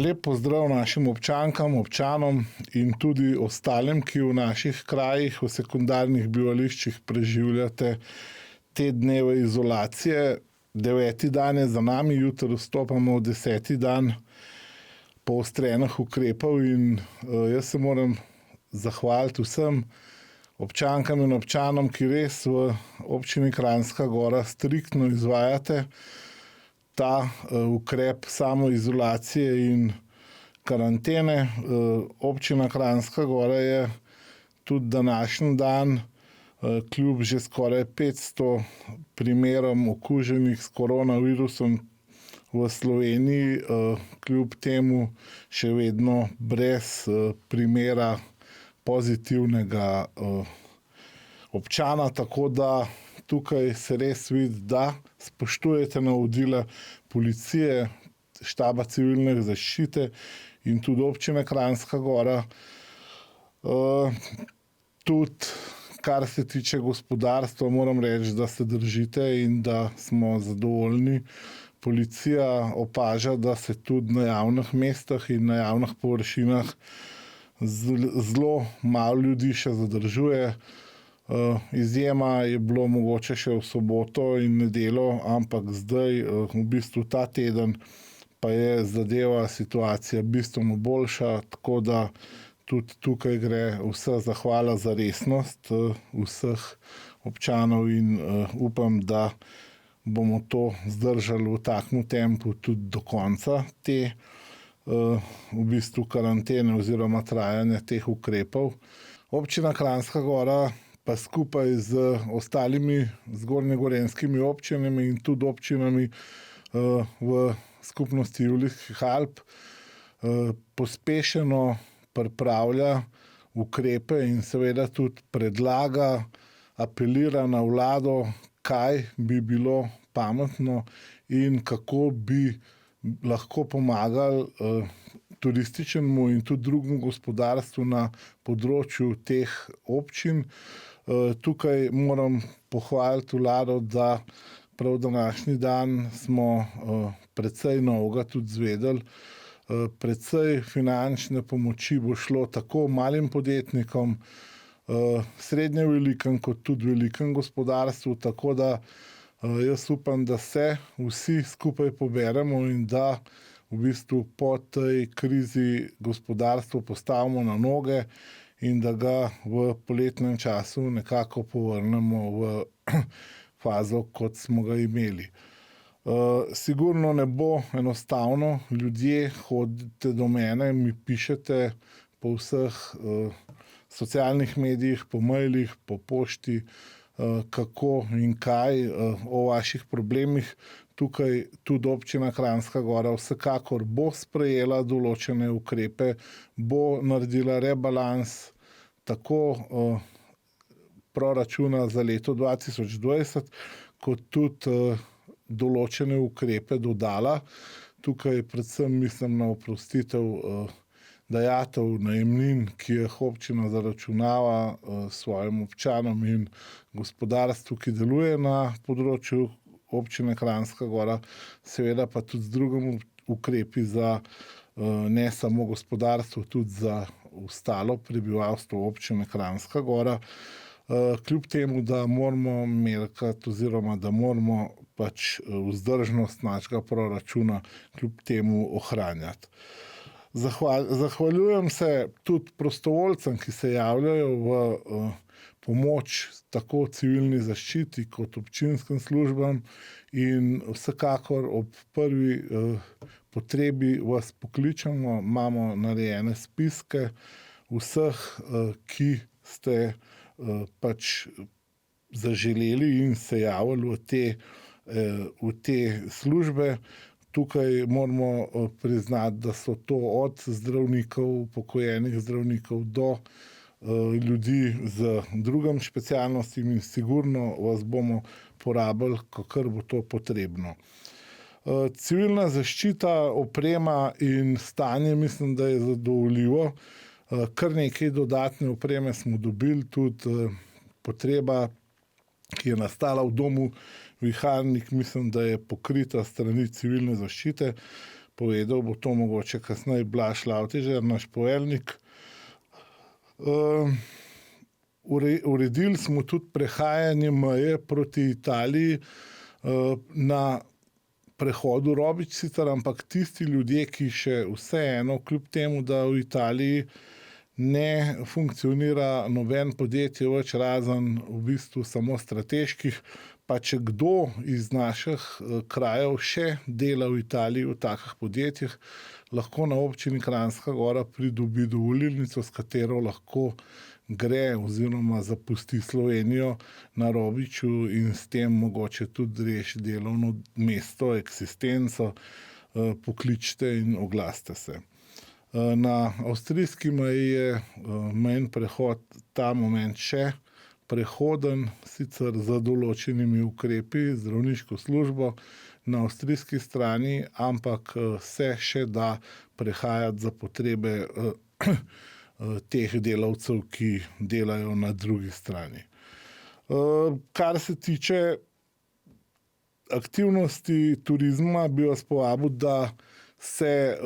Lep pozdrav našim občankam, občanom in tudi ostalim, ki v naših krajih, v sekundarnih bivališčih preživljate te dneve izolacije. 9. dan je za nami, jutri vstopamo v 10. dan poostrenih ukrepov in jaz se moram zahvaliti vsem občankam in občanom, ki res v občini Kranjska Gora striktno izvajate ta ukrep samoizolacije in karantene. Občina Kranjska Gora je tudi današnji dan, kljub že skoraj 500 primerom okuženih s koronavirusom v Sloveniji, kljub temu še vedno brez primera pozitivnega občana, tako da tukaj se res vidi, da spoštujete navodila policije, štaba civilne zaščite in tudi občine Kranjska Gora. Tudi kar se tiče gospodarstva, moram reči, da se držite in da smo zadovoljni. Policija opaža, da se tudi na javnih mestih in na javnih površinah zelo malo ljudi še zadržuje. Izjema je bilo mogoče še v soboto in nedeljo, ampak zdaj, v bistvu ta teden, pa je zadeva, situacija bistveno boljša, tako da tudi tukaj gre vsa zahvala za resnost vseh občanov in upam, da bomo to zdržali v takem tempu tudi do konca te v bistvu karantene oziroma trajanja teh ukrepov. Občina Kranjska Gora pa skupaj z ostalimi zgornjegorenjskimi občinami in tudi občinami v skupnosti Julijskih Alp pospešeno pripravlja ukrepe in seveda tudi predlaga, apelira na vlado, kaj bi bilo pametno in kako bi lahko pomagali turističnemu in tudi drugemu gospodarstvu na področju teh občin. Tukaj moram pohvaliti vlado, da prav današnji dan smo precej novega tudi izvedeli. Precej finančne pomoči bo šlo tako malim podjetnikom, srednje velikim kot tudi velikim gospodarstvu, tako da jaz upam, da se vsi skupaj poberemo in da v bistvu po tej krizi gospodarstvo postavimo na noge in da ga v poletnem času nekako povrnemo v fazo, kot smo ga imeli. Sigurno ne bo enostavno, ljudje hodite do mene, mi pišete po vseh socialnih medijih, po mailih, po pošti, kako in kaj o vaših problemih. Tukaj tudi občina Kranjska Gora vsekakor bo sprejela določene ukrepe, bo naredila rebalans tako proračuna za leto 2020, kot tudi določene ukrepe dodala. Tukaj predvsem mislim na oprostitev dajatev, najemnin, ki jih občina zaračunava svojim občanom in gospodarstvu, ki deluje na področju občine Kranjska Gora, seveda pa tudi z drugimi ukrepi za ne samo gospodarstvo, tudi za ostalo prebivalstvo občine Kranjska Gora. Kljub temu, da moramo merkati oziroma da moramo pač vzdržnost našega proračuna kljub temu ohranjati. Zahvaljujem se tudi prostovoljcem, ki se javljajo v pomoč tako civilni zaščiti kot občinskim službam in vsekakor ob prvi potrebi vas pokličemo, imamo narejene spiske vseh, ki ste pač zaželeli in se javili v te službe. Tukaj moramo priznati, da so to od zdravnikov, upokojenih zdravnikov do ljudi z drugimi specialnostmi in sigurno vas bomo porabili, kakor bo to potrebno. Civilna zaščita, oprema in stanje mislim, da je zadovoljivo. Kar nekaj dodatne opreme smo dobili, tudi potreba, ki je nastala v domu Viharnik, mislim, da je pokrita s strani civilne zaščite. povedal, bo to mogoče kasneje Blaž Lavtežer, naš poveljnik. Uredili smo tudi prehajanje meje proti Italiji na prehodu Robič sicer, ampak tisti ljudje, ki še vseeno, kljub temu, da v Italiji ne funkcionira noben podjetje več razen v bistvu samo strateških, pa če kdo iz naših krajev še dela v Italiji v takih podjetjih, lahko na občini Kranjska Gora pridobi dovolilnico, s katero lahko gre oziroma zapusti Slovenijo na Robiču in s tem mogoče tudi reši delovno mesto, eksistenco, pokličite in oglasite se. Na avstrijski meji je mejni prehod ta moment še prehoden, sicer z določenimi ukrepi, zdravniško službo na avstrijski strani, ampak se še da prehajati za potrebe teh delavcev, ki delajo na drugi strani. Kar se tiče aktivnosti turizma, bi vas povabil, da se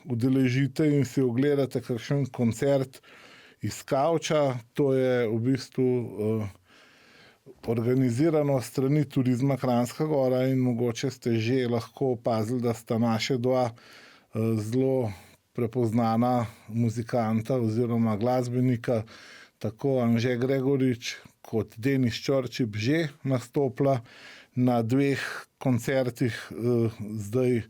udeležite in si ogledate kakšen koncert iz Kavča. To je v bistvu organizirano strani Turizma Kranjska Gora in mogoče ste že lahko opazili, da sta naše dva zelo prepoznana muzikanta oziroma glasbenika, tako Anže Gregorič kot Denis Čorčip, že nastopila na 2 koncertih, zdaj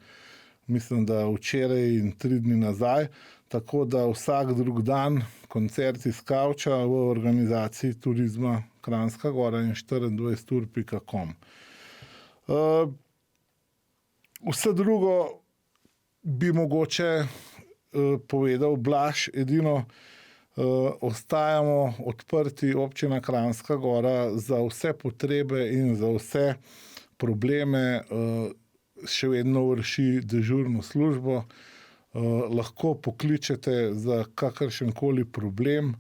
mislim, da včeraj in 3 dni nazaj, tako da vsak drug dan koncert iz Kavča v organizaciji Turizma Kranjska Gora in 24ur.com. Vse drugo bi mogoče povedal Blaž, edino ostajamo odprti, občina Kranjska Gora, za vse potrebe in za vse probleme še vedno vrši dežurno službo. Lahko pokličete za kakršenkoli problem,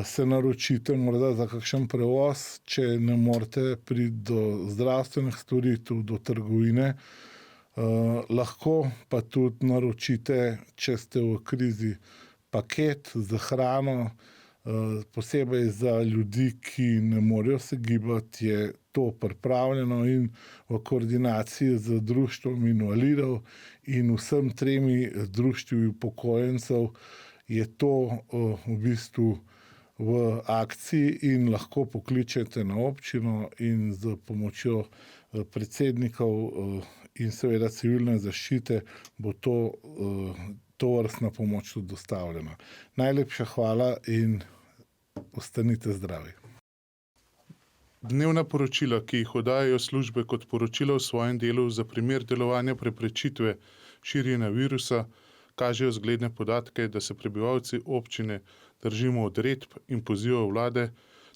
se naročite morda za kakšen prevoz, če ne morete priti do zdravstvenih storitev, do trgovine. Lahko pa tudi naročite, če ste v krizi, paket za hrano, posebej za ljudi, ki ne morejo se gibati, je to pripravljeno in v koordinaciji z Društvom invalidov in vsem 3 društvi upokojencev je to v bistvu v akciji in lahko pokličete na občino in z pomočjo predsednikov in seveda civilne zaščite bo tovrstna pomoč tudi dostavljena. Najlepša hvala in ostanite zdravi. Dnevna poročila, ki jih oddajajo službe kot poročilo o svojem delu za primer delovanja preprečitve širjenja virusa, kažejo zgledne podatke, da se prebivalci občine držimo odredb in pozivov vlade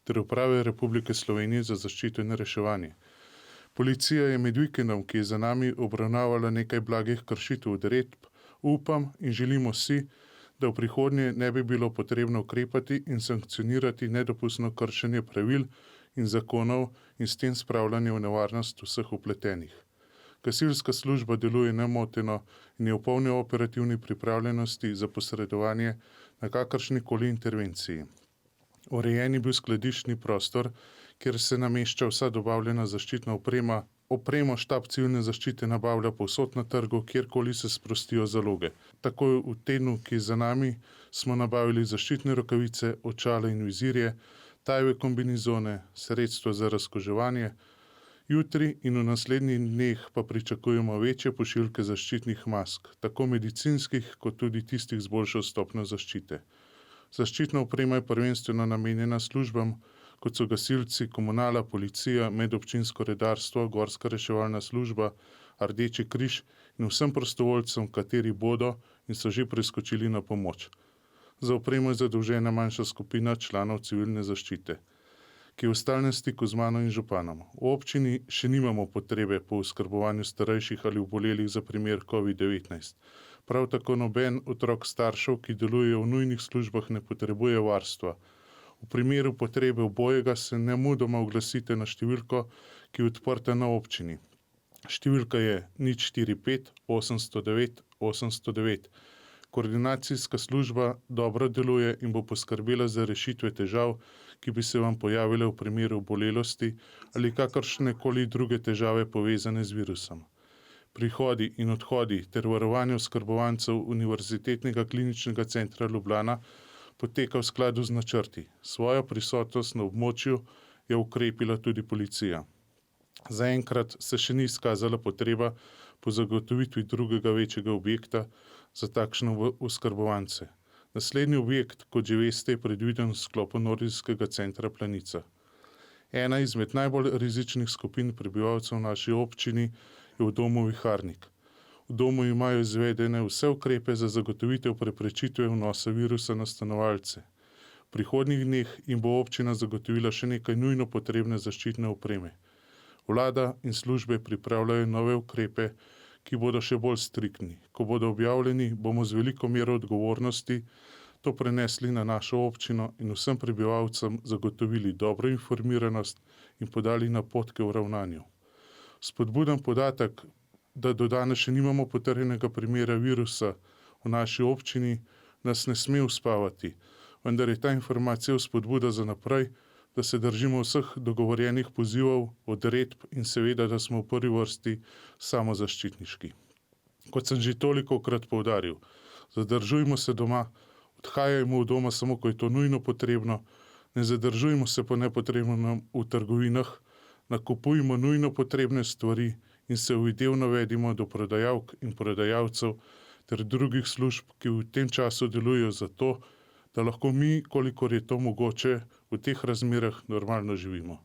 ter Uprave Republike Slovenije za zaščito in reševanje. Policija je med vikendom, ki je za nami, obravnavala nekaj blagih kršitev odredb. Upam in želimo si, da v prihodnje ne bi bilo potrebno ukrepati in sankcionirati nedopustno kršenje pravil in zakonov in s tem spravljanje v nevarnost vseh vpletenih. Gasilska služba deluje nemoteno in je v polni operativni pripravljenosti za posredovanje na kakršnikoli intervenciji. Urejen je bil skladiščni prostor, kjer se namešča vsa dobavljena zaščitna oprema. Opremo štab civilne zaščite nabavlja povsod na trgu, kjerkoli se sprostijo zaloge. Takoj v tednu, ki je za nami, smo nabavili zaščitne rokavice, očala in vizirje, tajve kombinizone, sredstva za razkuževanje. Jutri in v naslednjih dneh pa pričakujemo večje pošiljke zaščitnih mask, tako medicinskih, kot tudi tistih z boljšo stopnjo zaščite. Zaščitna oprema je prvenstveno namenjena službam, kot so gasilci, komunala, policija, medobčinsko redarstvo, gorska reševalna služba, Rdeči križ in vsem prostovoljcem, kateri bodo in so že priskočili na pomoč. Za opremo je zadolžena manjša skupina članov civilne zaščite, ki je v stalnem stiku z mano in županom. V občini še nimamo potrebe po oskrbovanju starejših ali obolelih za primer COVID-19. Prav tako noben otrok staršev, ki delujejo v nujnih službah, ne potrebuje varstva. V primeru potrebe obojega se nemudoma oglasite na številko, ki je odprta na občini. Številka je 045 809 809. Koordinacijska služba dobro deluje in bo poskrbela za rešitve težav, ki bi se vam pojavile v primeru obolelosti ali kakršnekoli druge težave povezane z virusom. Prihodi in odhodi ter varovanje oskrbovancev Univerzitetnega kliničnega centra Ljubljana poteka v skladu z načrti. Svojo prisotnost na območju je ukrepila tudi policija. Zaenkrat se še ni izkazala potreba po zagotovitvi drugega večjega objekta za takšne oskrbovance. Naslednji objekt, kot že veste, je predviden v sklopu Nordijskega centra Planica. Ena izmed najbolj rizičnih skupin prebivalcev v naši občini je v domu Viharnik. V domu imajo izvedene vse ukrepe za zagotovitev preprečitve vnosa virusa na stanovalce. V prihodnjih dneh jim bo občina zagotovila še nekaj nujno potrebne zaščitne opreme. Vlada in službe pripravljajo nove ukrepe, ki bodo še bolj striktni. Ko bodo objavljeni, bomo z veliko mero odgovornosti to prenesli na našo občino in vsem prebivalcem zagotovili dobro informiranost in podali napotke v ravnanju. Spodbuden podatek, da do danes še nimamo potrjenega primera virusa v naši občini, nas ne sme uspavati, vendar je ta informacija spodbuda za naprej, da se držimo vseh dogovorjenih pozivov, odredb in seveda, da smo v prvi vrsti samozaščitniški. Kot sem že tolikokrat poudaril, zadržujmo se doma, odhajajmo od doma samo, ko je to nujno potrebno, ne zadržujmo se po nepotrebnem v trgovinah, nakupujmo nujno potrebne stvari in se uvidevno vedimo do prodajalk in prodajalcev ter drugih služb, ki v tem času delujejo za to, da lahko mi, kolikor je to mogoče, v teh razmerah normalno živimo.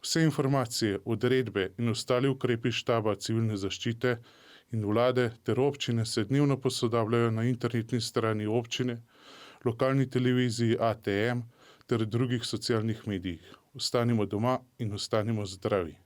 Vse informacije, odredbe in ostali ukrepi štaba civilne zaščite in vlade ter občine se dnevno posodabljajo na internetni strani občine, lokalni televiziji ATM ter drugih socialnih medijih. Ostanimo doma in ostanimo zdravi.